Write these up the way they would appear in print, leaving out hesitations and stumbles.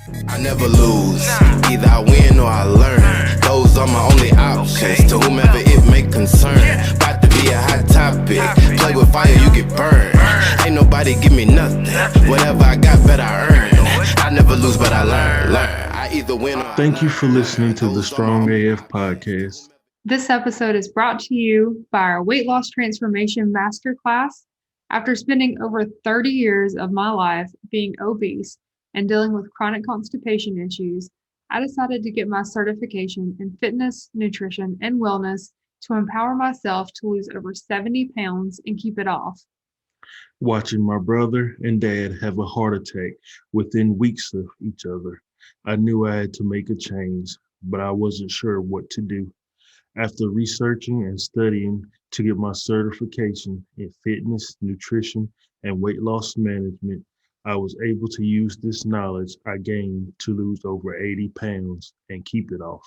I never lose, either I win or I learn. Those are my only options, to whomever it may concern. About to be a hot topic, play with fire, you get burned. Ain't nobody give me nothing, whatever I got better I earn. I never lose but I learn. I either win or I Thank you learn. for listening to the Strong AF podcast. This episode is brought to you by our Weight Loss Transformation Masterclass. After spending over 30 years of my life being obese and dealing with chronic constipation issues, I decided to get my certification in fitness, nutrition, and wellness to empower myself to lose over 70 pounds and keep it off. Watching my brother and dad have a heart attack within weeks of each other, I knew I had to make a change, but I wasn't sure what to do. After researching and studying to get my certification in fitness, nutrition, and weight loss management, I was able to use this knowledge I gained to lose over 80 pounds and keep it off.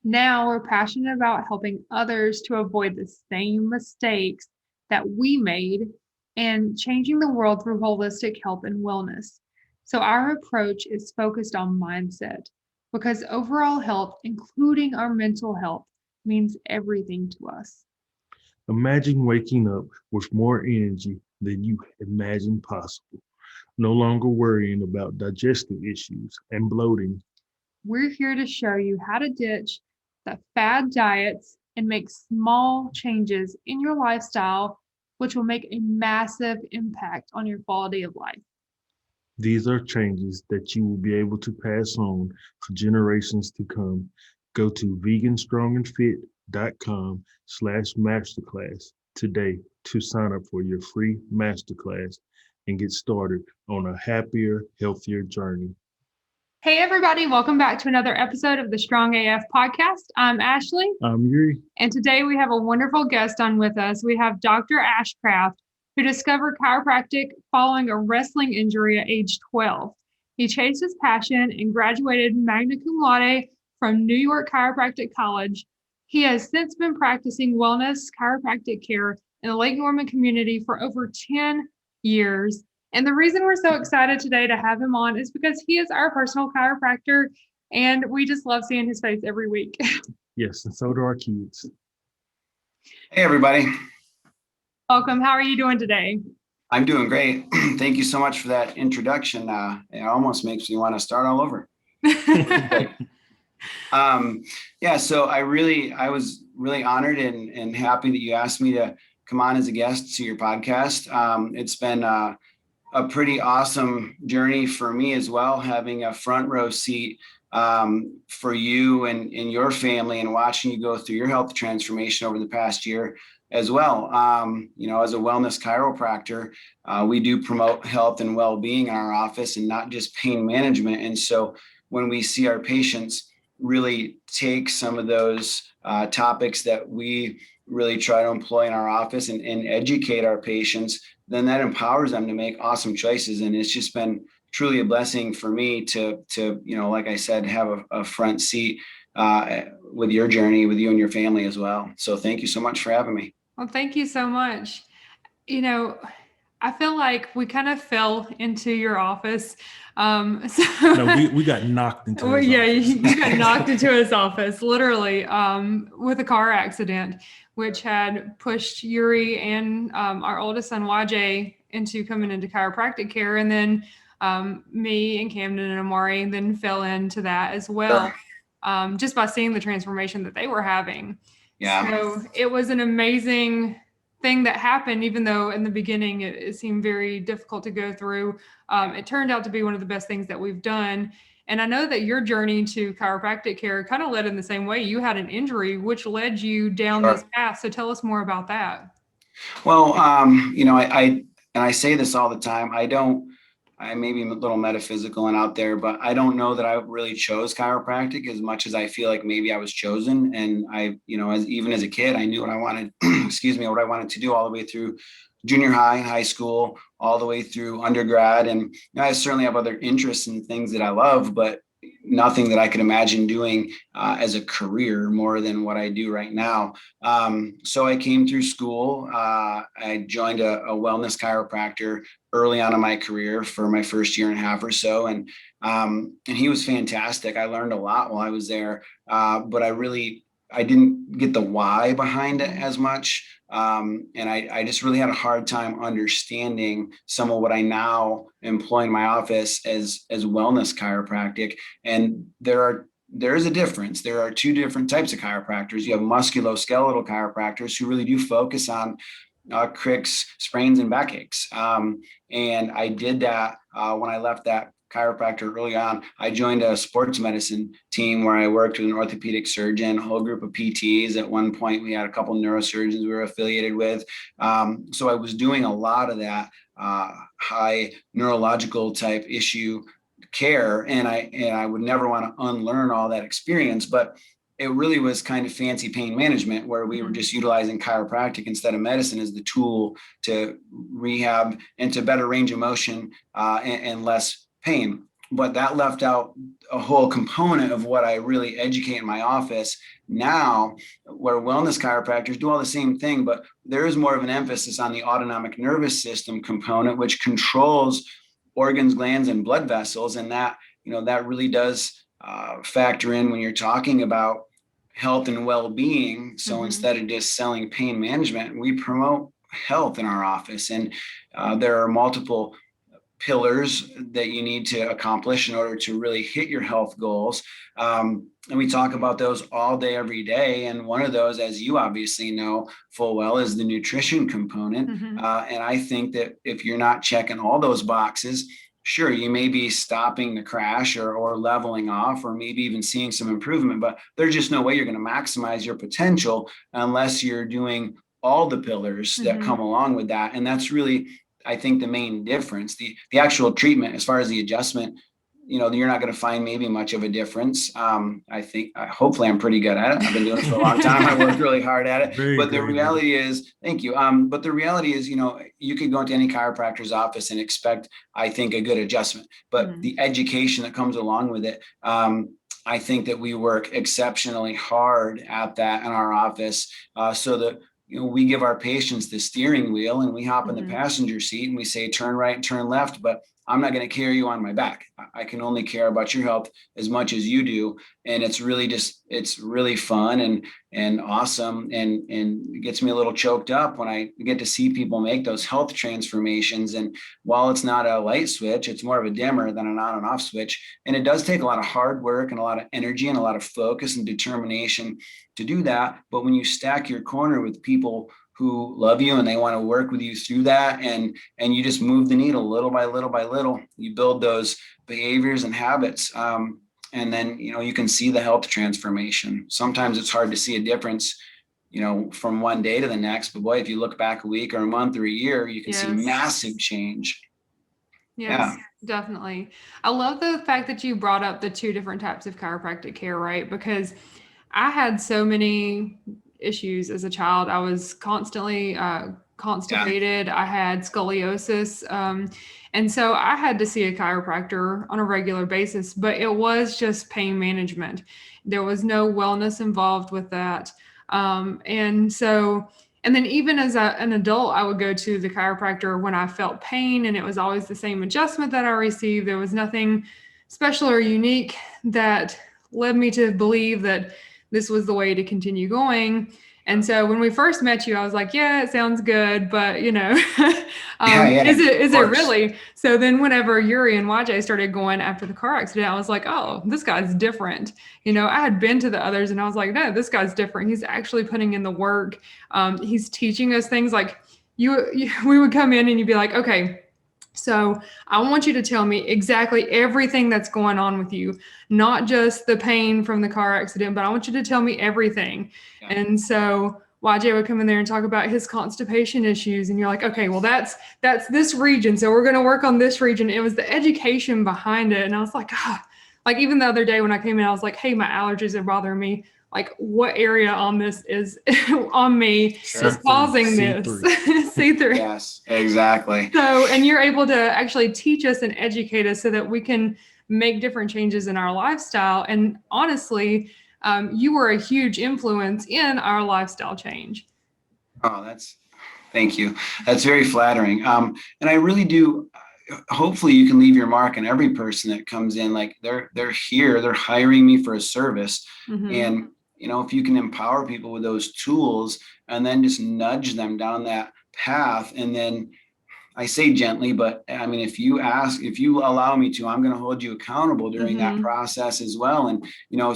Now we're passionate about helping others to avoid the same mistakes that we made and changing the world through holistic health and wellness. So our approach is focused on mindset because overall health, including our mental health, means everything to us. Imagine waking up with more energy than you imagined possible, no longer worrying about digestive issues and bloating. We're here to show you how to ditch the fad diets and make small changes in your lifestyle, which will make a massive impact on your quality of life. These are changes that you will be able to pass on for generations to come. Go to veganstrongandfit.com/masterclass today to sign up for your free masterclass and get started on a happier, healthier journey. Hey, everybody, welcome back to another episode of the Strong AF podcast. I'm Ashley, I'm Yuri. and today we have a wonderful guest on with us. We have Dr. Ashcraft, who discovered chiropractic following a wrestling injury at age 12. He chased his passion and graduated Magna Cum Laude from New York Chiropractic College. He has since been practicing wellness chiropractic care in the Lake Norman community for over 10 years. And the reason we're so excited today to have him on is because he is our personal chiropractor, and we just love seeing his face every week. Yes, and so do our kids. Hey, everybody. Welcome. How are you doing today? I'm doing great. Thank you so much for that introduction. It almost makes me want to start all over. So I was really honored and happy that you asked me to come on as a guest to your podcast. It's been a pretty awesome journey for me as well, having a front row seat for you and your family and watching you go through your health transformation over the past year as well. As a wellness chiropractor, we do promote health and well-being in our office and not just pain management. And so when we see our patients really take some of those topics that we really try to employ in our office and educate our patients, then that empowers them to make awesome choices. And it's just been truly a blessing for me to like I said, have a front seat with your journey, with you and your family as well. So thank you so much for having me. Well, thank you so much. I feel like we kind of fell into your office. We got knocked into his office. You got knocked into his office, literally, with a car accident, which had pushed Yuri and our oldest son, YJ, into coming into chiropractic care. And then me and Camden and Amari then fell into that as well, just by seeing the transformation that they were having. Yeah. So it was an amazing thing that happened, even though in the beginning it seemed very difficult to go through. It turned out to be one of the best things that we've done. And I know that your journey to chiropractic care kind of led in the same way. You had an injury, which led you down this path. So tell us more about that. Well, I say this all the time. I may be a little metaphysical and out there, but I don't know that I really chose chiropractic as much as I feel like maybe I was chosen. And even as a kid, I knew what I wanted, what I wanted to do all the way through junior high and high school, all the way through undergrad. And I certainly have other interests and things that I love, but nothing that I could imagine doing as a career more than what I do right now. So I came through school. I joined a wellness chiropractor early on in my career for my first year and a half or so. And he was fantastic. I learned a lot while I was there, but I didn't get the why behind it as much. And I just really had a hard time understanding some of what I now employ in my office as wellness chiropractic. And there is a difference. There are two different types of chiropractors. You have musculoskeletal chiropractors who really do focus on cricks, sprains, and backaches. And I did that when I left that chiropractor early on. I joined a sports medicine team where I worked with an orthopedic surgeon, a whole group of PTs. At one point, we had a couple of neurosurgeons we were affiliated with. So I was doing a lot of that high neurological type issue care, and I would never want to unlearn all that experience, but it really was kind of fancy pain management where we were just utilizing chiropractic instead of medicine as the tool to rehab and to better range of motion and less pain. But that left out a whole component of what I really educate in my office now, where wellness chiropractors do all the same thing, but there is more of an emphasis on the autonomic nervous system component, which controls organs, glands, and blood vessels. And that really does factor in when you're talking about health and well-being. So instead of just selling pain management, we promote health in our office. And there are multiple pillars that you need to accomplish in order to really hit your health goals. And we talk about those all day, every day. And one of those, as you obviously know full well, is the nutrition component. And I think that if you're not checking all those boxes, sure, you may be stopping the crash or leveling off, or maybe even seeing some improvement, but there's just no way you're going to maximize your potential unless you're doing all the pillars that come along with that. And that's really, I think, the main difference. The actual treatment, as far as the adjustment, you're not going to find maybe much of a difference. I think, hopefully I'm pretty good at it. I've been doing it for a long time. I worked really hard at it. But the reality is, thank you. But the reality is, you could go into any chiropractor's office and expect, I think, a good adjustment. But the education that comes along with it, I think that we work exceptionally hard at that in our office, so that we give our patients the steering wheel and we hop in the passenger seat and we say, turn right and turn left, but I'm not going to carry you on my back. I can only care about your health as much as you do. And it's really fun and awesome. And it gets me a little choked up when I get to see people make those health transformations. And while it's not a light switch, it's more of a dimmer than an on and off switch. And it does take a lot of hard work and a lot of energy and a lot of focus and determination to do that. But when you stack your corner with people who love you and they want to work with you through that, and you just move the needle little by little by little, you build those behaviors and habits. And then, you can see the health transformation. Sometimes it's hard to see a difference, from one day to the next, but boy, if you look back a week or a month or a year, you can see massive change. Yes, definitely. I love the fact that you brought up the two different types of chiropractic care, right? Because I had so many issues as a child. I was constantly constipated. I had scoliosis. And so I had to see a chiropractor on a regular basis, but it was just pain management. There was no wellness involved with that. And then even as an adult, I would go to the chiropractor when I felt pain, and it was always the same adjustment that I received. There was nothing special or unique that led me to believe that this was the way to continue going. And so when we first met you, I was like, yeah, it sounds good, but is it really? So then whenever Yuri and YJ started going after the car accident, I was like, oh, this guy's different. I had been to the others and I was like, no, this guy's different. He's actually putting in the work. He's teaching us things like we would come in and you'd be like, okay, so I want you to tell me exactly everything that's going on with you, not just the pain from the car accident, but I want you to tell me everything. Yeah. And so YJ would come in there and talk about his constipation issues. And you're like, okay, well, that's this region. So we're going to work on this region. It was the education behind it. And I was like, like even the other day when I came in, I was like, hey, my allergies are bothering me. Like what area on this is on me is causing this? C3. Yes, exactly. So, and you're able to actually teach us and educate us so that we can make different changes in our lifestyle. And honestly, you were a huge influence in our lifestyle change. Oh, thank you. That's very flattering. And I really do. Hopefully you can leave your mark on every person that comes in. Like they're here, they're hiring me for a service. Mm-hmm. And, if you can empower people with those tools and then just nudge them down that path, and then I say gently, but I mean, if you allow me to, I'm going to hold you accountable during that process as well. And,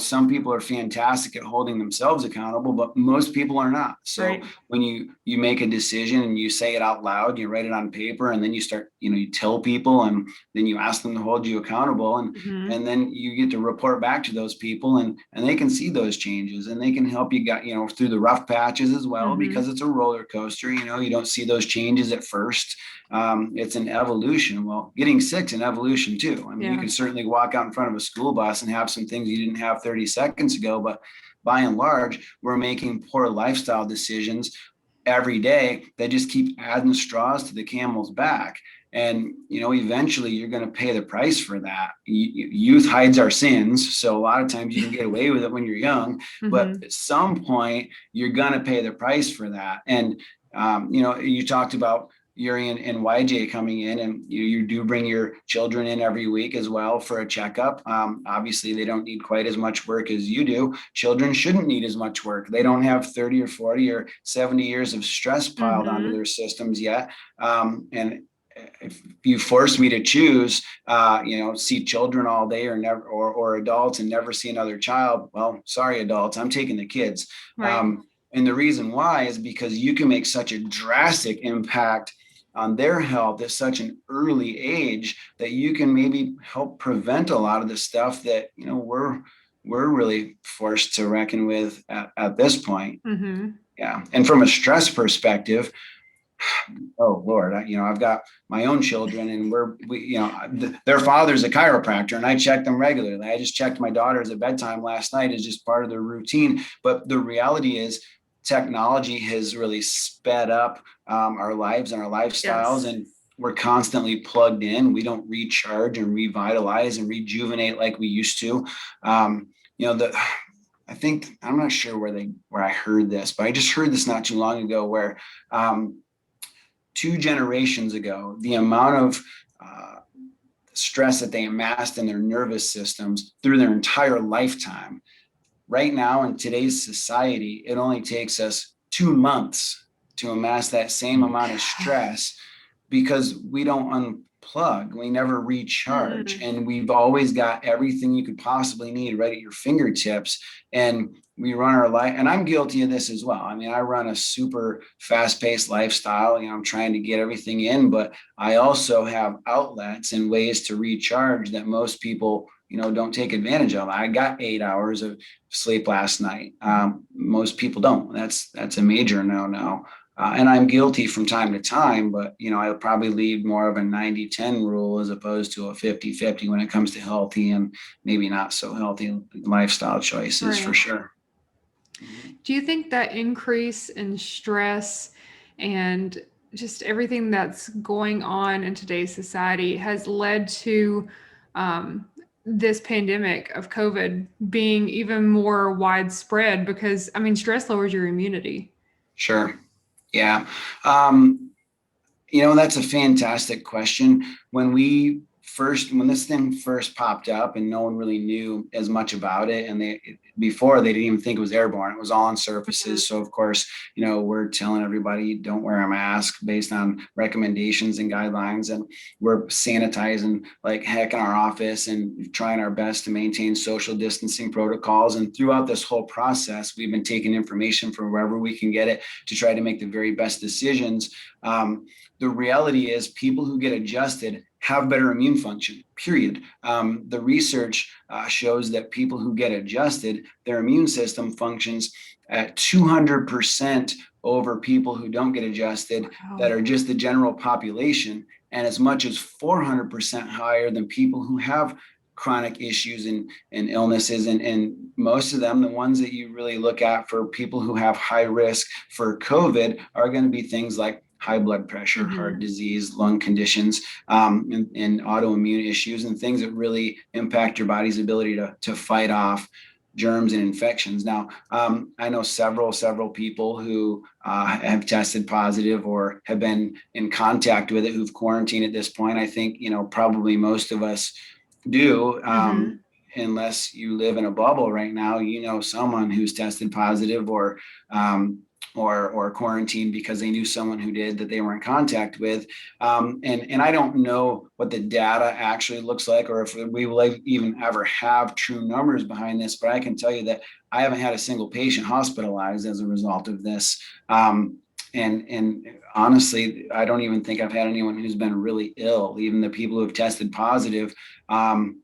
some people are fantastic at holding themselves accountable, but most people are not. So when you make a decision and you say it out loud, you write it on paper, and then you start, you tell people, and then you ask them to hold you accountable, and then you get to report back to those people, and they can see those changes, and they can help you through the rough patches as well, because it's a roller coaster. You don't see those changes at first. It's an evolution. Well, getting sick's an evolution too. I mean, you can certainly walk out in front of a school bus and have some things you didn't have 30 seconds ago, but by and large, we're making poor lifestyle decisions every day that just keep adding straws to the camel's back. And, eventually you're going to pay the price for that. Youth hides our sins. So a lot of times you can get away with it when you're young, but at some point you're going to pay the price for that. And, you talked about Yuri and YJ coming in, and you do bring your children in every week as well for a checkup. Obviously, they don't need quite as much work as you do. Children shouldn't need as much work. They don't have 30 or 40 or 70 years of stress piled onto their systems yet. And if you force me to choose, see children all day or adults and never see another child, well, sorry, adults, I'm taking the kids. Right. And the reason why is because you can make such a drastic impact on their health at such an early age that you can maybe help prevent a lot of the stuff that, we're really forced to reckon with at this point. Yeah. And from a stress perspective, oh Lord, I've got my own children, and their father's a chiropractor, and I check them regularly. I just checked my daughters at bedtime last night as just part of their routine. But the reality is, technology has really sped up our lives and our lifestyles, and we're constantly plugged in. We don't recharge and revitalize and rejuvenate like we used to. I think, I'm not sure where I heard this, but I just heard this not too long ago, where 2 generations ago, the amount of stress that they amassed in their nervous systems through their entire lifetime. Right now, in today's society, it only takes us 2 months to amass that same amount of stress, because we don't unplug, we never recharge, and we've always got everything you could possibly need right at your fingertips. And we run our life, and I'm guilty of this as well. I mean, I run a super fast-paced lifestyle. I'm trying to get everything in, but I also have outlets and ways to recharge that most people don't take advantage of. I got 8 hours of sleep last night. Most people don't. That's a major no. And I'm guilty from time to time, but I'll probably lead more of a 90-10 rule as opposed to a 50-50 when it comes to healthy and maybe not so healthy lifestyle choices, for sure. Do you think that increase in stress and just everything that's going on in today's society has led to this pandemic of COVID being even more widespread? Because, stress lowers your immunity. Sure. Yeah. That's a fantastic question. When this thing first popped up and no one really knew as much about it, and before they didn't even think it was airborne, it was all on surfaces. So of course, we're telling everybody don't wear a mask based on recommendations and guidelines, and we're sanitizing like heck in our office and trying our best to maintain social distancing protocols. And throughout this whole process, we've been taking information from wherever we can get it to try to make the very best decisions. The reality is, people who get adjusted have better immune function, period. The research shows that people who get adjusted, their immune system functions at 200% over people who don't get adjusted, that are just the general population, and as much as 400% higher than people who have chronic issues and illnesses. And most of them, the ones that you really look at for people who have high risk for COVID, are going to be things like high blood pressure, heart disease, lung conditions, and autoimmune issues, and things that really impact your body's ability to fight off germs and infections. Now, I know several people who have tested positive or have been in contact with it, who've quarantined at this point. I think, probably most of us do. Unless you live in a bubble right now, someone who's tested positive or quarantined because they knew someone who did that they were in contact with. And I don't know what the data actually looks like, or if we will even ever have true numbers behind this, but I can tell you that I haven't had a single patient hospitalized as a result of this. And honestly, I don't even think I've had anyone who's been really ill. Even the people who have tested positive,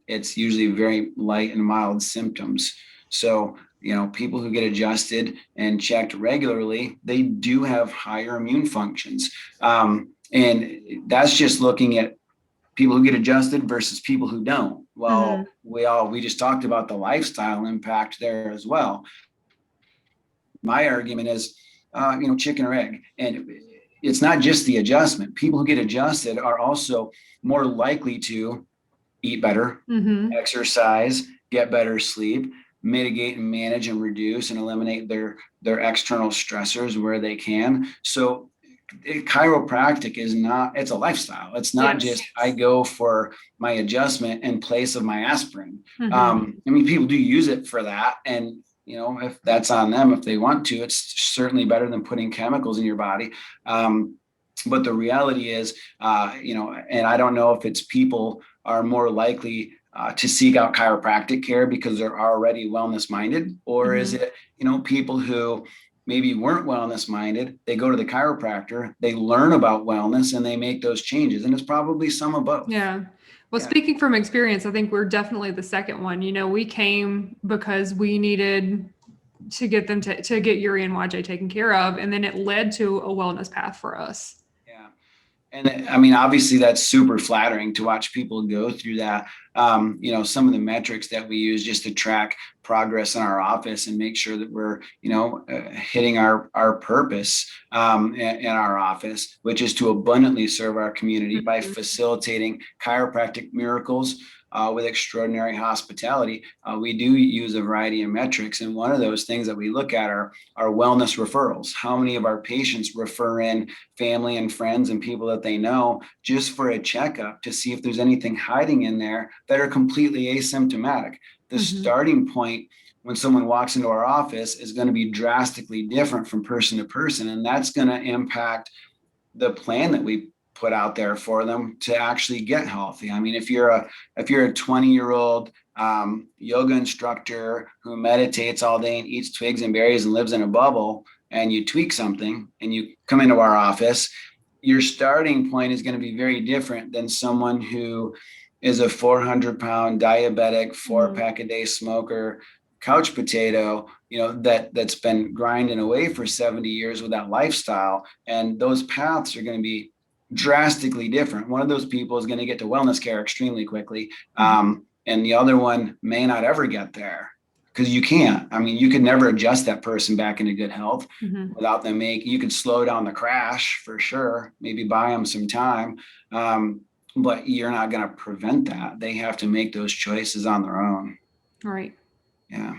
it's usually very light and mild symptoms. So, people who get adjusted and checked regularly, they do have higher immune functions. And that's just looking at people who get adjusted versus people who don't. Well, we just talked about the lifestyle impact there as well. My argument is, chicken or egg. And it's not just the adjustment. People who get adjusted are also more likely to eat better, exercise, get better sleep, mitigate and manage and reduce and eliminate their external stressors where they can. So chiropractic it's a lifestyle. It's not just I go for my adjustment in place of my aspirin. People do use it for that. And if that's on them, if they want to, it's certainly better than putting chemicals in your body. But the reality is, and I don't know if it's people are more likely to seek out chiropractic care because they're already wellness minded, or is it, people who maybe weren't wellness minded, they go to the chiropractor, they learn about wellness and they make those changes. And it's probably some of both. Yeah. Well, speaking from experience, I think we're definitely the second one. We came because we needed to get them to get Yuri and YJ taken care of. And then it led to a wellness path for us. Yeah. And obviously that's super flattering to watch people go through that. Some of the metrics that we use just to track progress in our office and make sure that we're, hitting our purpose in our office, which is to abundantly serve our community by facilitating chiropractic miracles with extraordinary hospitality. We do use a variety of metrics. And one of those things that we look at are wellness referrals. How many of our patients refer in family and friends and people that they know just for a checkup to see if there's anything hiding in there that are completely asymptomatic. The starting point when someone walks into our office is going to be drastically different from person to person. And that's going to impact the plan that we put out there for them to actually get healthy. If you're a 20-year-old yoga instructor who meditates all day and eats twigs and berries and lives in a bubble, and you tweak something and you come into our office, your starting point is going to be very different than someone who is a 400-pound diabetic, 4-pack-a-day smoker, couch potato, that's been grinding away for 70 years with that lifestyle. And those paths are going to be drastically different. One of those people is going to get to wellness care extremely quickly. And the other one may not ever get there because you can't. You could never adjust that person back into good health without them you could slow down the crash for sure, maybe buy them some time. But you're not going to prevent that. They have to make those choices on their own. Right. Yeah.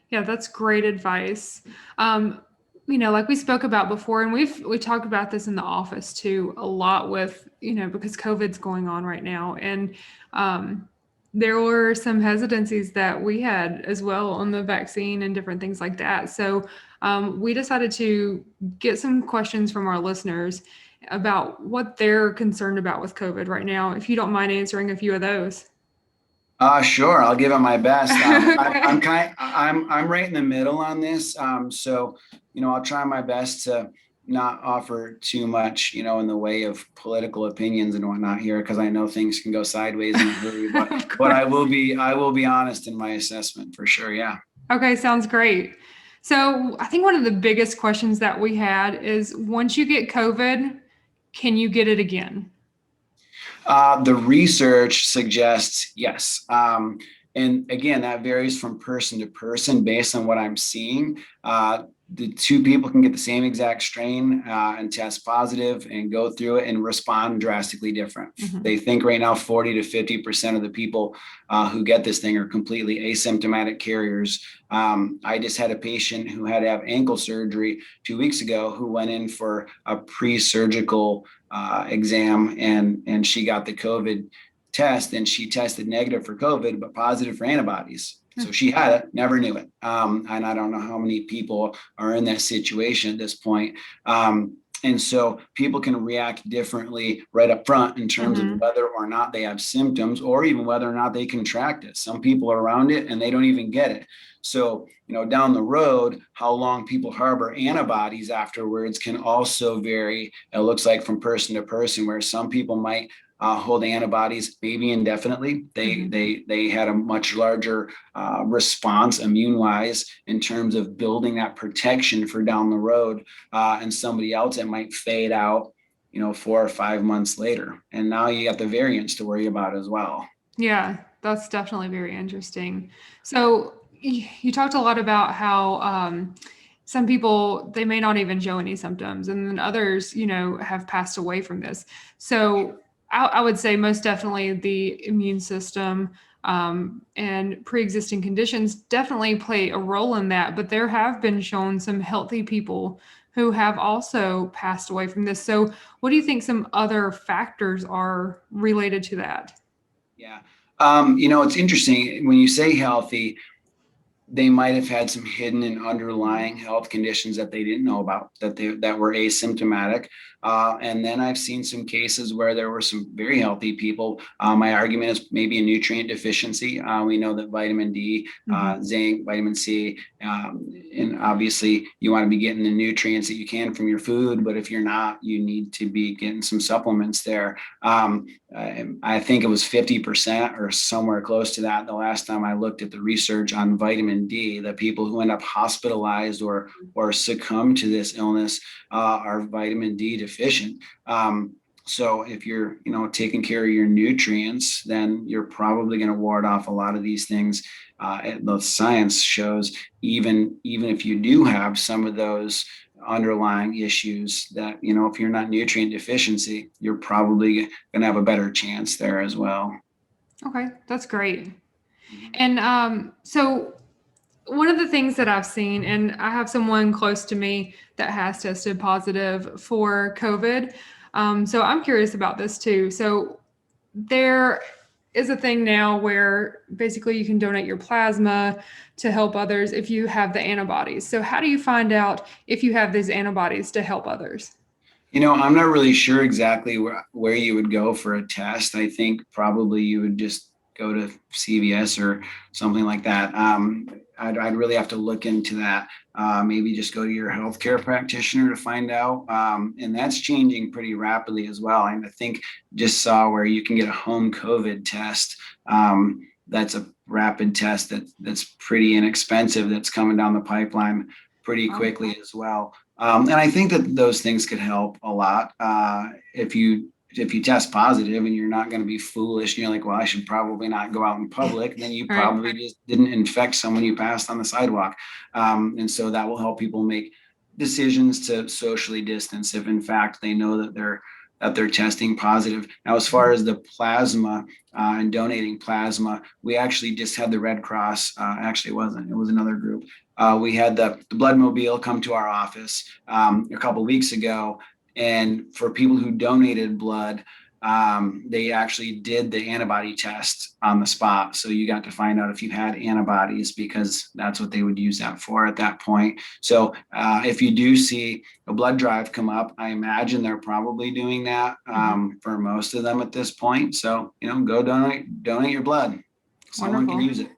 Yeah, that's great advice. Like we spoke about before, and we talked about this in the office too, a lot with, because COVID's going on right now. And there were some hesitancies that we had as well on the vaccine and different things like that. So we decided to get some questions from our listeners about what they're concerned about with COVID right now. If you don't mind answering a few of those. Sure. I'll give it my best. I'm right in the middle on this. So, I'll try my best to not offer too much, in the way of political opinions and whatnot here, because I know things can go sideways in a hurry, but I will be honest in my assessment for sure. Yeah. Okay. Sounds great. So I think one of the biggest questions that we had is, once you get COVID, can you get it again? The research suggests yes. And again, that varies from person to person based on what I'm seeing. the two people can get the same exact strain and test positive and go through it and respond drastically different. Mhm. They think right now 40 to 50% of the people who get this thing are completely asymptomatic carriers. I just had a patient who had to have ankle surgery 2 weeks ago who went in for a pre-surgical exam, and she got the COVID test, and she tested negative for COVID, but positive for antibodies. So she had it, never knew it. And I don't know how many people are in that situation at this point. And so people can react differently right up front in terms of whether or not they have symptoms, or even whether or not they contract it. Some people are around it and they don't even get it. So, down the road, how long people harbor antibodies afterwards can also vary. It looks like from person to person, where some people might hold antibodies maybe indefinitely. They had a much larger response immune wise in terms of building that protection for down the road, and somebody else, it might fade out 4 or 5 months later, and now you got the variants to worry about as well. Yeah, that's definitely very interesting. So you talked a lot about how some people, they may not even show any symptoms, and then others, have passed away from this. So I would say most definitely the immune system and pre-existing conditions definitely play a role in that. But there have been shown some healthy people who have also passed away from this. So what do you think some other factors are related to that? Yeah. It's interesting when you say healthy, they might have had some hidden and underlying health conditions that they didn't know about, that were asymptomatic. And then I've seen some cases where there were some very healthy people. My argument is maybe a nutrient deficiency. We know that vitamin D, zinc, vitamin C, and obviously you want to be getting the nutrients that you can from your food. But if you're not, you need to be getting some supplements there. I think it was 50% or somewhere close to that the last time I looked at the research on vitamin D. The people who end up hospitalized or succumb to this illness are vitamin D deficient. So if you're taking care of your nutrients, then you're probably going to ward off a lot of these things. The science shows even if you do have some of those underlying issues, that if you're not nutrient deficiency, you're probably going to have a better chance there as well. Okay, that's great. And so one of the things that I've seen, and I have someone close to me that has tested positive for COVID. So I'm curious about this too. So there is a thing now where basically you can donate your plasma to help others if you have the antibodies. So how do you find out if you have these antibodies to help others? I'm not really sure exactly where you would go for a test. I think probably you would just go to CVS or something like that. I'd really have to look into that. Maybe just go to your healthcare practitioner to find out. And that's changing pretty rapidly as well. And I think just saw where you can get a home COVID test. That's a rapid test that's pretty inexpensive. That's coming down the pipeline pretty quickly as well. And I think that those things could help a lot. If you test positive and you're not going to be foolish and you're like, well, I should probably not go out in public, then you probably just didn't infect someone you passed on the sidewalk. And so that will help people make decisions to socially distance if in fact they know that they're testing positive. Now, as far as the plasma and donating plasma, we actually just had the Red Cross. Actually, it was another group. We had the blood mobile come to our office a couple of weeks ago. And for people who donated blood, they actually did the antibody test on the spot. So you got to find out if you had antibodies, because that's what they would use that for at that point. So if you do see a blood drive come up, I imagine they're probably doing that for most of them at this point. So, go donate your blood. Someone can use it.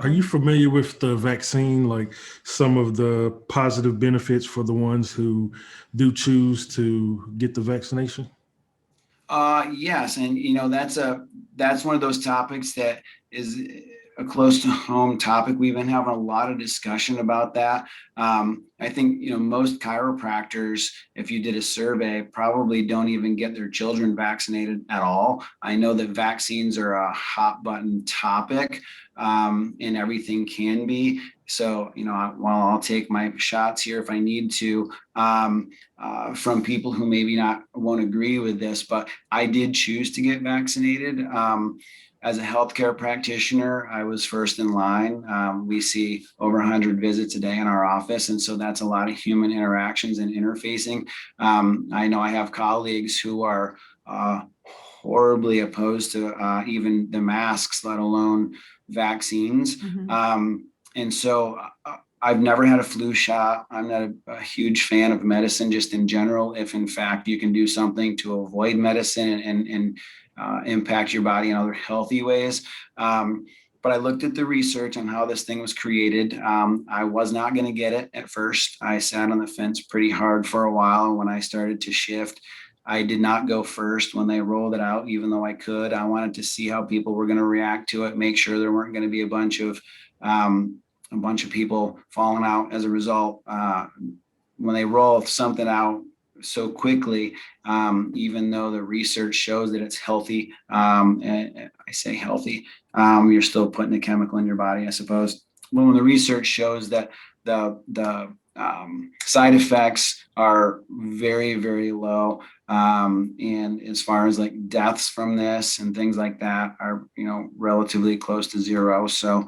Are you familiar with the vaccine, like some of the positive benefits for the ones who do choose to get the vaccination? Yes. And, that's one of those topics that is a close to home topic. We've been having a lot of discussion about that. I think, most chiropractors, if you did a survey, probably don't even get their children vaccinated at all. I know that vaccines are a hot button topic, and everything can be. So, while I'll take my shots here if I need to, from people who maybe won't agree with this, but I did choose to get vaccinated. As a healthcare practitioner, I was first in line. We see over 100 visits a day in our office. And so that's a lot of human interactions and interfacing. I know I have colleagues who are horribly opposed to even the masks, let alone vaccines. And so I've never had a flu shot. I'm not a huge fan of medicine just in general. If in fact you can do something to avoid medicine and impact your body in other healthy ways. But I looked at the research on how this thing was created. I was not going to get it at first. I sat on the fence pretty hard for a while. When I started to shift, I did not go first when they rolled it out, even though I could. I wanted to see how people were going to react to it, make sure there weren't going to be a bunch of people falling out as a result. When they roll something out so quickly, even though the research shows that it's healthy, and I say healthy, you're still putting a chemical in your body, I suppose. But when the research shows that the side effects are very, very low, and as far as like deaths from this and things like that are, relatively close to zero. So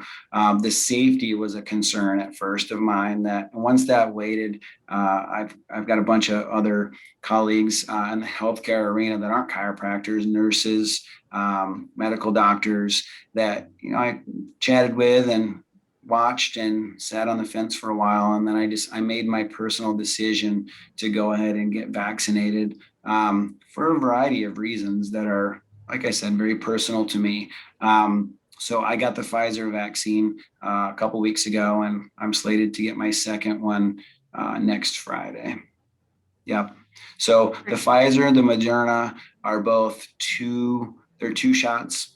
the safety was a concern at first of mine. That once that waited, I've got a bunch of other colleagues in the healthcare arena that aren't chiropractors, nurses, medical doctors that I chatted with and watched and sat on the fence for a while. And then I made my personal decision to go ahead and get vaccinated for a variety of reasons that are, like I said, very personal to me. So I got the Pfizer vaccine a couple weeks ago, and I'm slated to get my second one next Friday. Yep. So the Pfizer and the Moderna are both they're two shots.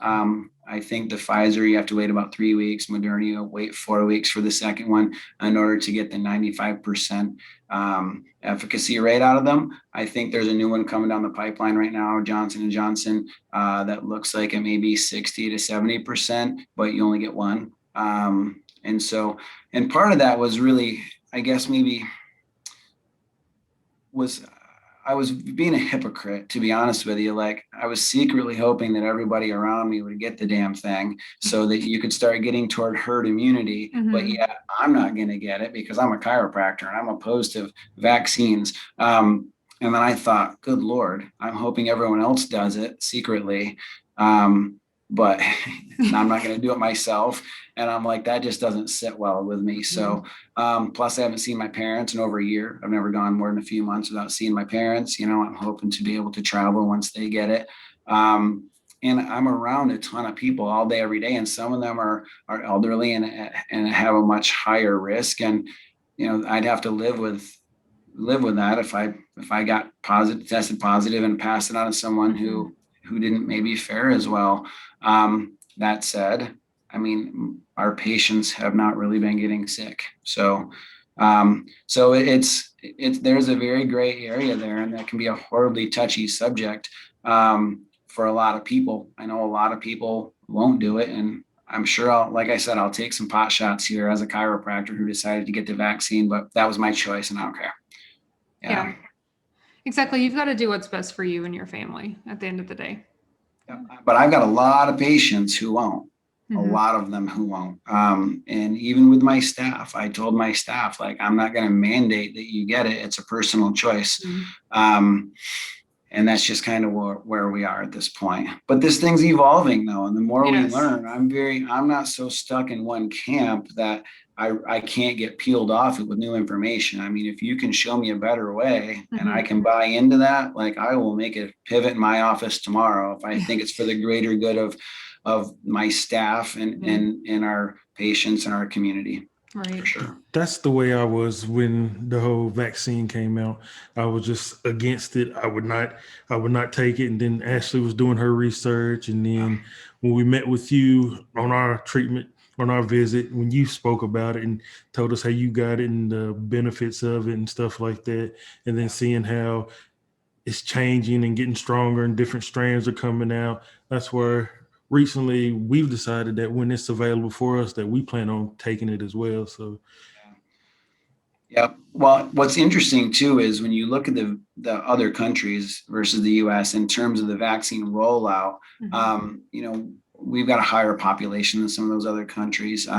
I think the Pfizer, you have to wait about 3 weeks. Moderna, you wait 4 weeks for the second one in order to get the 95% efficacy rate out of them. I think there's a new one coming down the pipeline right now, Johnson & Johnson, that looks like it may be 60 to 70%, but you only get one. And part of that was really, I guess maybe I was being a hypocrite, to be honest with you. Like, I was secretly hoping that everybody around me would get the damn thing so that you could start getting toward herd immunity. But yeah, I'm not going to get it because I'm a chiropractor and I'm opposed to vaccines. And then I thought, good Lord, I'm hoping everyone else does it secretly. But I'm not going to do it myself. And I'm like, that just doesn't sit well with me. So, plus I haven't seen my parents in over a year. I've never gone more than a few months without seeing my parents. I'm hoping to be able to travel once they get it. And I'm around a ton of people all day, every day. And some of them are elderly and have a much higher risk. And, I'd have to live with that if I got tested positive and passed it on to someone who didn't maybe fare as well. That said, I mean, our patients have not really been getting sick. So it's there's a very gray area there, and that can be a horribly touchy subject for a lot of people. I know a lot of people won't do it, and I'm sure like I said, I'll take some pot shots here as a chiropractor who decided to get the vaccine, but that was my choice and I don't care. Yeah. Exactly. You've got to do what's best for you and your family at the end of the day. Yeah. But I've got a lot of patients who won't. A lot of them who won't. And even with my staff, I told my staff, like, I'm not going to mandate that you get it. It's a personal choice. And that's just kind of where we are at this point. But this thing's evolving though. And the more we learn, I'm not so stuck in one camp that I can't get peeled off with new information. I mean, if you can show me a better way and I can buy into that, like, I will make a pivot in my office tomorrow if I think it's for the greater good of my staff and our patients and our community. Right. For sure. That's the way I was when the whole vaccine came out. I was just against it. I would not take it. And then Ashley was doing her research. And then when we met with you on our treatment, on our visit when you spoke about it and told us how you got it and the benefits of it and stuff like that. And then seeing how it's changing and getting stronger and different strands are coming out. That's where recently we've decided that when it's available for us, that we plan on taking it as well. So Yep. Well, what's interesting too is when you look at the other countries versus the U.S. in terms of the vaccine rollout, we've got a higher population than some of those other countries.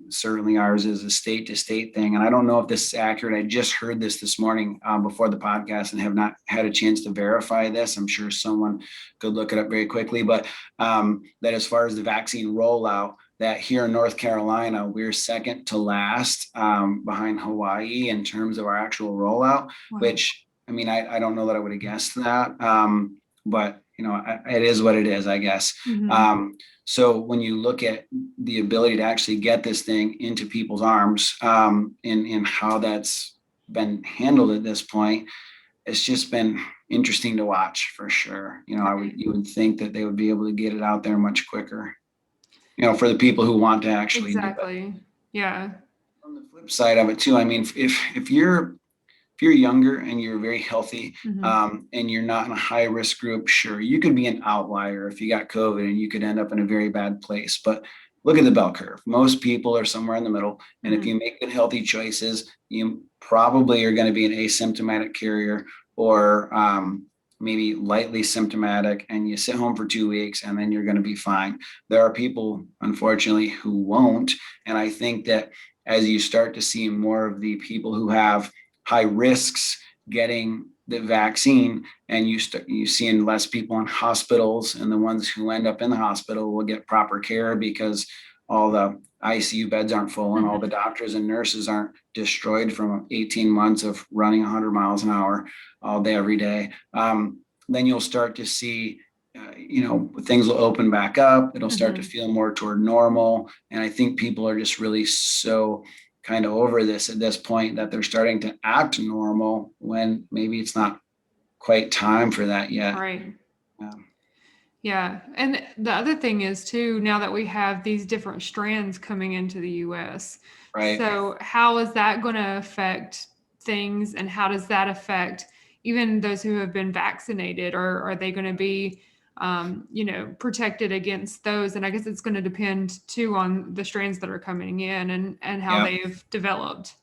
Certainly ours is a state to state thing. And I don't know if this is accurate. I just heard this morning before the podcast and have not had a chance to verify this. I'm sure someone could look it up very quickly, but that as far as the vaccine rollout, that here in North Carolina, we're second to last behind Hawaii in terms of our actual rollout, Wow. which, I mean, I don't know that I would have guessed that, but it is what it is, I guess. Mm-hmm. So when you look at the ability to actually get this thing into people's arms and how that's been handled at this point, it's just been interesting to watch for sure. You would think that they would be able to get it out there much quicker, for the people who want to actually do it. Exactly. Yeah. On the flip side of it too, I mean, if you're younger and you're very healthy, Mm-hmm. and you're not in a high risk group, sure, you could be an outlier if you got COVID and you could end up in a very bad place. But look at the bell curve. Most people are somewhere in the middle. And if you make good, healthy choices, you probably are going to be an asymptomatic carrier or maybe lightly symptomatic, and you sit home for 2 weeks and then you're going to be fine. There are people, unfortunately, who won't. And I think that as you start to see more of the people who have high risks getting the vaccine, and you seeing less people in hospitals, and the ones who end up in the hospital will get proper care because all the ICU beds aren't full and all the doctors and nurses aren't destroyed from 18 months of running 100 miles an hour all day, every day. Then you'll start to see, things will open back up. It'll start to feel more toward normal. And I think people are just really so kind of over this at this point that they're starting to act normal when maybe it's not quite time for that yet. Right. Yeah. And the other thing is too, now that we have these different strands coming into the US, Right. So how is that going to affect things, and how does that affect even those who have been vaccinated, or are they going to be protected against those? And I guess it's going to depend too on the strains that are coming in and how they've developed.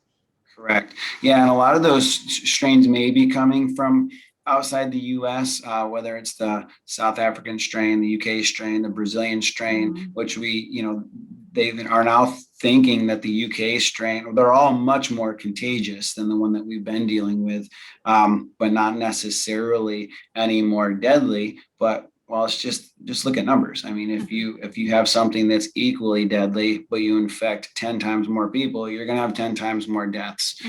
Correct. Yeah. And a lot of those strains may be coming from outside the US, whether it's the South African strain, the UK strain, the Brazilian strain, which they are now thinking that the UK strain, they're all much more contagious than the one that we've been dealing with, but not necessarily any more deadly. But well, it's just look at numbers. I mean, if you have something that's equally deadly, but you infect 10 times more people, you're going to have 10 times more deaths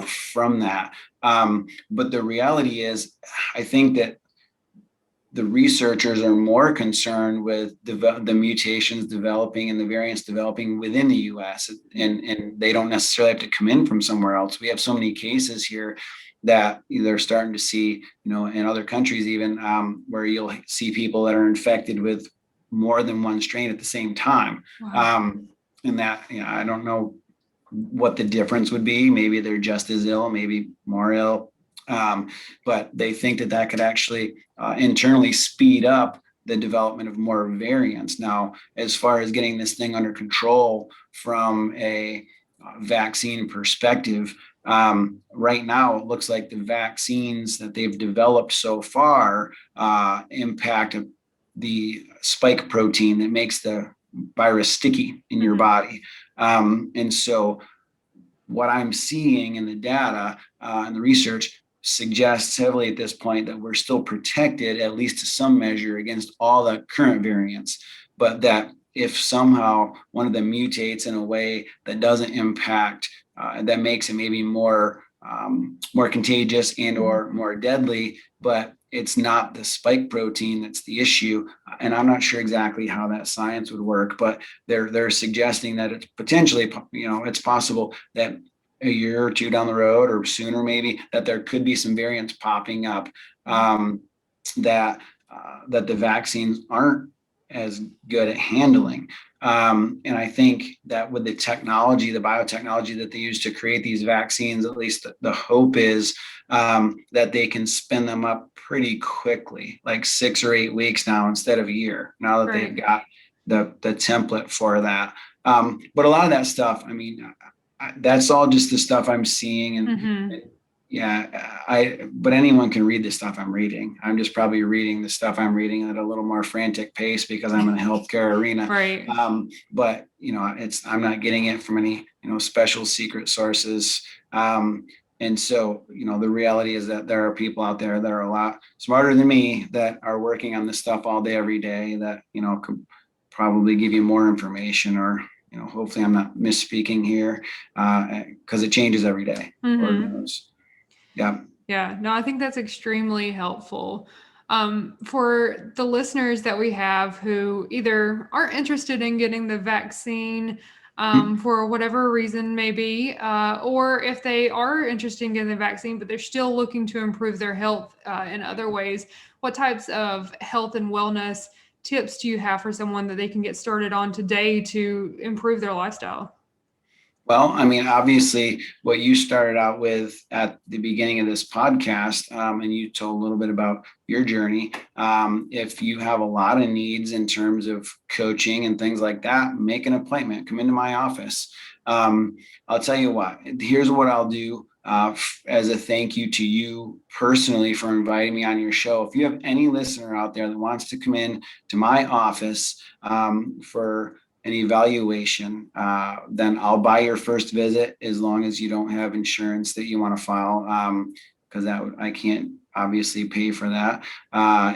from that. But the reality is, I think that the researchers are more concerned with the mutations developing and the variants developing within the U.S. and they don't necessarily have to come in from somewhere else. We have so many cases here that they're starting to see, in other countries even, where you'll see people that are infected with more than one strain at the same time. Wow. And that, I don't know what the difference would be. Maybe they're just as ill, maybe more ill. But they think that could actually internally speed up the development of more variants. Now, as far as getting this thing under control from a vaccine perspective, right now it looks like the vaccines that they've developed so far impact the spike protein that makes the virus sticky in your body. And so what I'm seeing in the data and the research suggests heavily at this point that we're still protected, at least to some measure, against all the current variants, but that if somehow one of them mutates in a way that doesn't impact, that makes it maybe more contagious and or more deadly, but it's not the spike protein that's the issue. And I'm not sure exactly how that science would work, but they're suggesting that it's potentially, it's possible that a year or two down the road, or sooner maybe, that there could be some variants popping up that the vaccines aren't as good at handling. And I think that with the technology, the biotechnology that they use to create these vaccines, at least the hope is that they can spin them up pretty quickly, like 6 or 8 weeks now instead of a year, now that they've got the template for that. But a lot of that stuff, I mean, that's all just the stuff I'm seeing. And but anyone can read the stuff I'm reading. I'm just probably reading the stuff I'm reading at a little more frantic pace because I'm in the healthcare arena. Right. But I'm not getting it from any, special secret sources. And so, the reality is that there are people out there that are a lot smarter than me that are working on this stuff all day, every day that, could probably give you more information, or, hopefully I'm not misspeaking here, because it changes every day. Yeah. Yeah. No, I think that's extremely helpful. For the listeners that we have who either aren't interested in getting the vaccine for whatever reason maybe, or if they are interested in getting the vaccine, but they're still looking to improve their health in other ways, what types of health and wellness tips do you have for someone that they can get started on today to improve their lifestyle? Well, I mean, obviously, what you started out with at the beginning of this podcast, and you told a little bit about your journey. If you have a lot of needs in terms of coaching and things like that, make an appointment, come into my office. I'll tell you what, here's what I'll do as a thank you to you personally for inviting me on your show. If you have any listener out there that wants to come in to my office for an evaluation, then I'll buy your first visit as long as you don't have insurance that you want to file, because I can't obviously pay for that.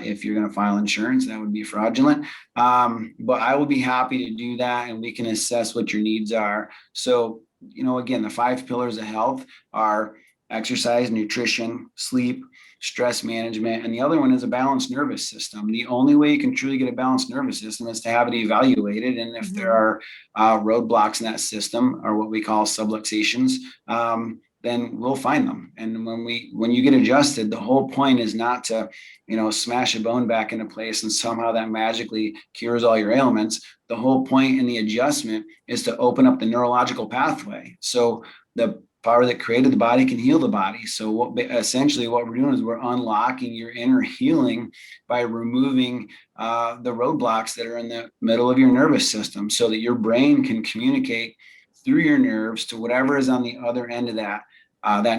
If you're going to file insurance, that would be fraudulent. But I will be happy to do that, and we can assess what your needs are. So, again, the 5 pillars of health are exercise, nutrition, sleep, stress management, and the other one is a balanced nervous system. The only way you can truly get a balanced nervous system is to have it evaluated. And if there are roadblocks in that system, or what we call subluxations, then we'll find them. And when you get adjusted, the whole point is not to, smash a bone back into place and somehow that magically cures all your ailments. The whole point in the adjustment is to open up the neurological pathway. So the power that created the body can heal the body. So essentially what we're doing is we're unlocking your inner healing by removing the roadblocks that are in the middle of your nervous system, so that your brain can communicate through your nerves to whatever is on the other end of that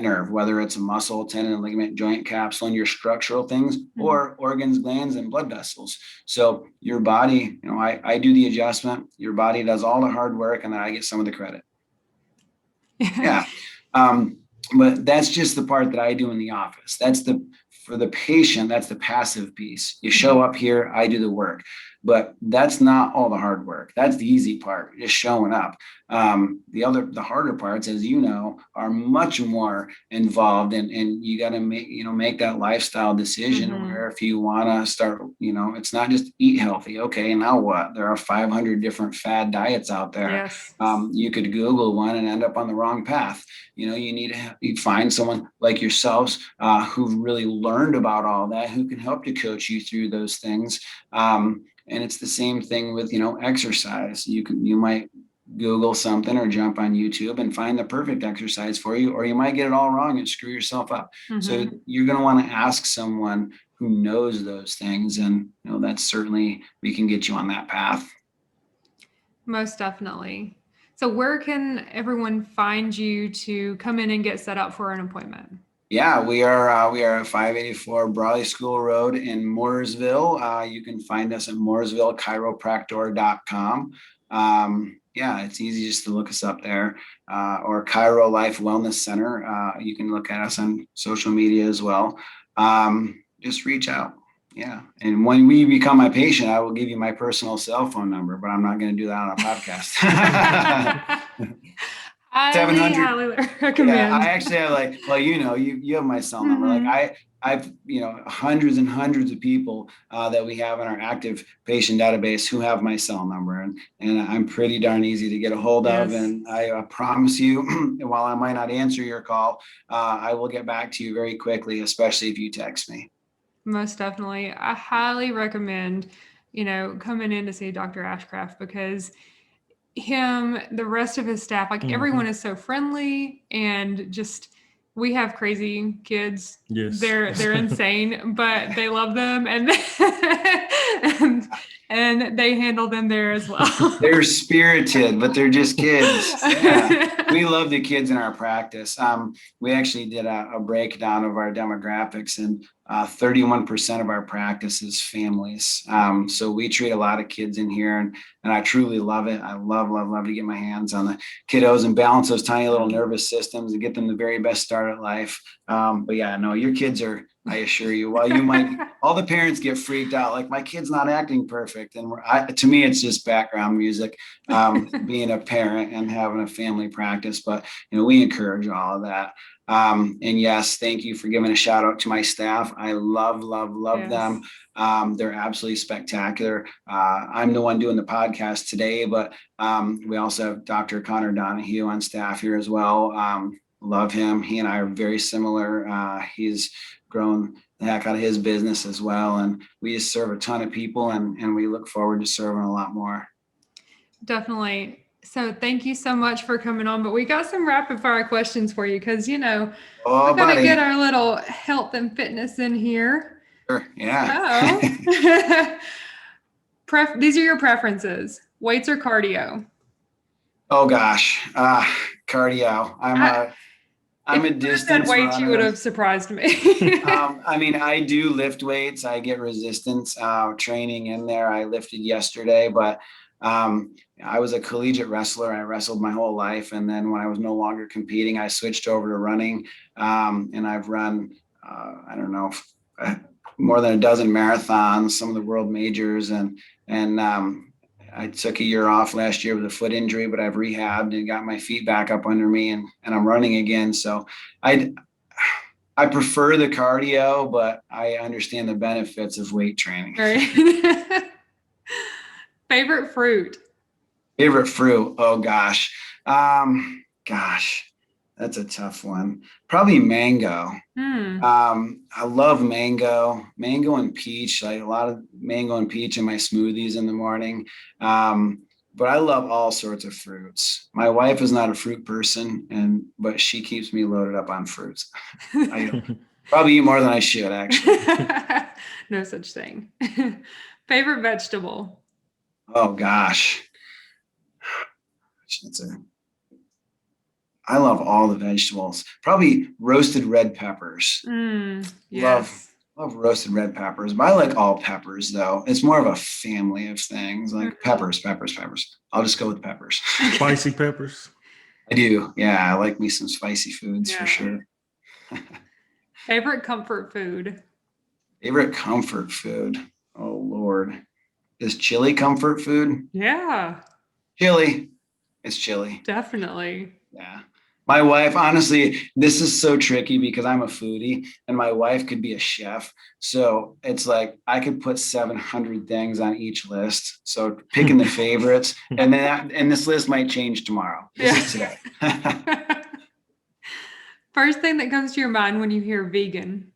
nerve, whether it's a muscle, tendon, ligament, joint, capsule, and your structural things, or organs, glands, and blood vessels. So your body, I do the adjustment, your body does all the hard work, and then I get some of the credit. Yeah. But that's just the part that I do in the office. For the patient, that's the passive piece. You show up here, I do the work, but that's not all the hard work. That's the easy part, just showing up. The harder parts, as you know, are much more involved, and you got to make that lifestyle decision where if you want to start, it's not just eat healthy. Okay, now what? There are 500 different fad diets out there. Yes. You could Google one and end up on the wrong path. You need to find someone like yourselves who've really learned about all that, who can help to coach you through those things. And it's the same thing with, exercise. You might Google something or jump on YouTube and find the perfect exercise for you, or you might get it all wrong and screw yourself up. So you're going to want to ask someone who knows those things. And, that's certainly, we can get you on that path. Most definitely. So where can everyone find you to come in and get set up for an appointment? Yeah, we are at 584 Brawley School Road in Mooresville. You can find us at mooresvillechiropractor.com. Yeah, it's easy just to look us up there, or Chiro Life Wellness Center. You can look at us on social media as well. Just reach out. Yeah. And when we become my patient, I will give you my personal cell phone number, but I'm not going to do that on a podcast. 700. Recommend. Yeah, I actually have you have my cell number. I've hundreds and hundreds of people that we have in our active patient database who have my cell number, and I'm pretty darn easy to get a hold of. And I promise you, while I might not answer your call, I will get back to you very quickly, especially if you text me. Most definitely. I highly recommend coming in to see Dr. Ashcraft, because the rest of his staff, like everyone is so friendly, and just, we have crazy kids. Yes. They're insane, but they love them, and and they handle them there as well. They're spirited, but they're just kids. Yeah. We love the kids in our practice. We actually did a breakdown of our demographics, and 31% of our practice is families. So we treat a lot of kids in here, and I truly love it. I love to get my hands on the kiddos and balance those tiny little nervous systems and get them the very best start at life. But yeah, no, your kids are, I assure you, while you might, all the parents get freaked out, like, my kid's not acting perfect. And to me, it's just background music, being a parent and having a family practice. But, we encourage all of that. And yes, thank you for giving a shout out to my staff. I love Yes. them. They're absolutely spectacular. I'm the one doing the podcast today, but we also have Dr. Connor Donahue on staff here as well. Love him. He and I are very similar. He's grown the heck out of his business as well. And we just serve a ton of people, and we look forward to serving a lot more. Definitely. So thank you so much for coming on, but we got some rapid fire questions for you, because, we got to get our little health and fitness in here. Sure. Yeah. Oh. These are your preferences: weights or cardio? Oh gosh. Cardio. I'm a distance weights, runner. you would have surprised me. I do lift weights. I get resistance training in there. I lifted yesterday, but I was a collegiate wrestler. I wrestled my whole life. And then when I was no longer competing, I switched over to running. And I've run, more than a dozen marathons, some of the world majors. And I took a year off last year with a foot injury, but I've rehabbed and got my feet back up under me, and I'm running again. So I prefer the cardio, but I understand the benefits of weight training. Right. Favorite fruit? Oh gosh. That's a tough one. Probably mango. I love mango and peach, like a lot of mango and peach in my smoothies in the morning. But I love all sorts of fruits. My wife is not a fruit person, but she keeps me loaded up on fruits. I probably eat more than I should, actually. No such thing. Favorite vegetable? Oh gosh. I love all the vegetables. Probably roasted red peppers. Yes. Love roasted red peppers, but I like all peppers though. It's more of a family of things, like peppers. I'll just go with peppers. Spicy peppers? I do. Yeah, I like me some spicy foods for sure. Favorite comfort food? Oh Lord. Is chili comfort food? Yeah. Chili. It's chili. Definitely. Yeah. My wife, honestly, this is so tricky because I'm a foodie and my wife could be a chef. So it's like I could put 700 things on each list. So picking the favorites, and this list might change tomorrow. This is today. First thing that comes to your mind when you hear vegan?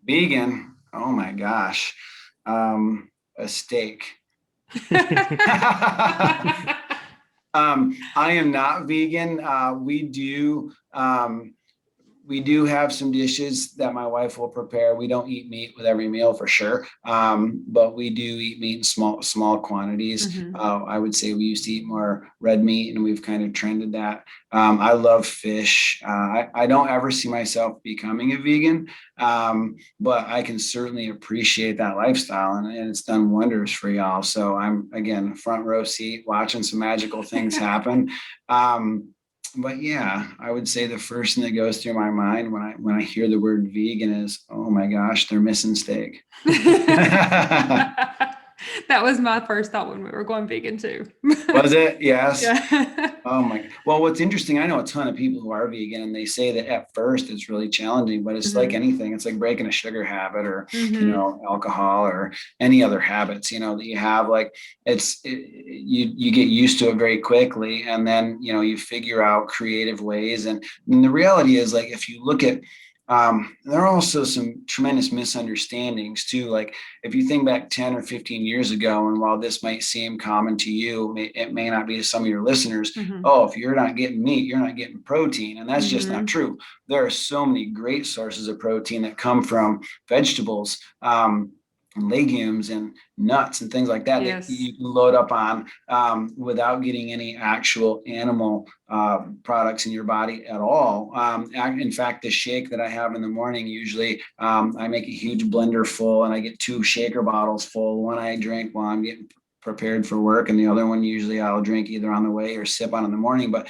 Vegan? Oh my gosh. A steak. I am not vegan. We do have some dishes that my wife will prepare. We don't eat meat with every meal for sure, but we do eat meat in small quantities. I would say we used to eat more red meat, and we've kind of trended that. I love fish. I don't ever see myself becoming a vegan, but I can certainly appreciate that lifestyle, and it's done wonders for y'all. So I'm, again, front row seat watching some magical things happen. But yeah, I would say the first thing that goes through my mind when I hear the word vegan is, oh my gosh, they're missing steak. That was my first thought when we were going vegan too. Was it? Yes. Yeah. Oh my. Well, what's interesting, I know a ton of people who are vegan, and they say that at first it's really challenging, but it's like anything. It's like breaking a sugar habit or, alcohol or any other habits, that you have. Like you get used to it very quickly, and then, you figure out creative ways. And the reality is, like, if you look at There are also some tremendous misunderstandings too. Like if you think back 10 or 15 years ago, and while this might seem common to you, it may not be to some of your listeners. Mm-hmm. Oh, if you're not getting meat, you're not getting protein. And that's just Mm-hmm. not true. There are so many great sources of protein that come from vegetables, legumes and nuts and things like that Yes. that you can load up on without getting any actual animal products in your body at all. In fact, the shake that I have in the morning, usually I make a huge blender full and I get 2 shaker bottles full. One I drink while I'm getting prepared for work, and the other one usually I'll drink either on the way or sip on in the morning. But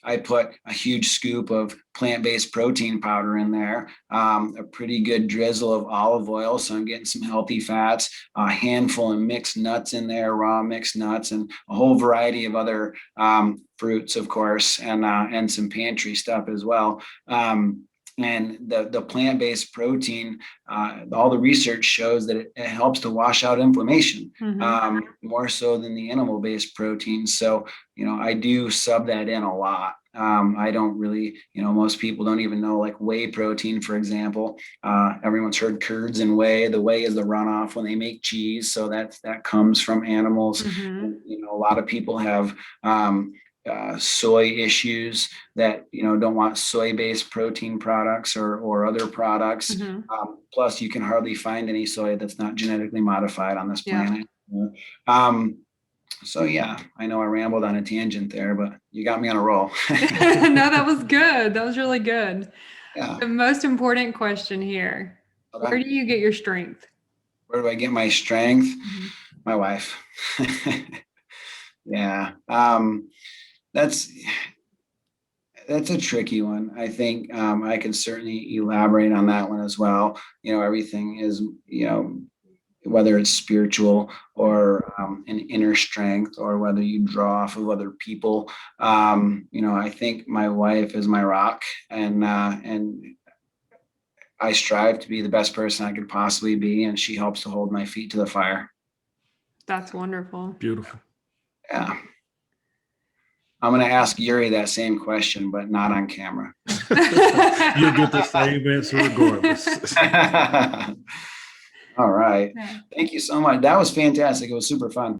I put a huge scoop of plant-based protein powder in there, a pretty good drizzle of olive oil, so I'm getting some healthy fats, a handful of mixed nuts in there, raw mixed nuts, and a whole variety of other fruits, of course, and some pantry stuff as well. And the plant-based protein, all the research shows that it helps to wash out inflammation, more so than the animal-based protein. So, I do sub that in a lot. I don't really, most people don't even know, like whey protein, for example. Everyone's heard curds and whey. The whey is the runoff when they make cheese. So that comes from animals. And, a lot of people have soy issues that don't want soy-based protein products or other products. Plus, you can hardly find any soy that's not genetically modified on this planet. So yeah, I know I rambled on a tangent there, but you got me on a roll. No, that was good. That was really good. Yeah. The most important question here: Okay. Where do you get your strength? Where do I get my strength? My wife. Yeah. That's a tricky one. I think I can certainly elaborate on that one as well. Everything is, whether it's spiritual or an inner strength, or whether you draw off of other people. I think my wife is my rock, and I strive to be the best person I could possibly be, and she helps to hold my feet to the fire. That's wonderful. Beautiful. Yeah. I'm going to ask Yuri that same question, but not on camera. You'll get the same answer regardless. All right. Thank you so much. That was fantastic. It was super fun.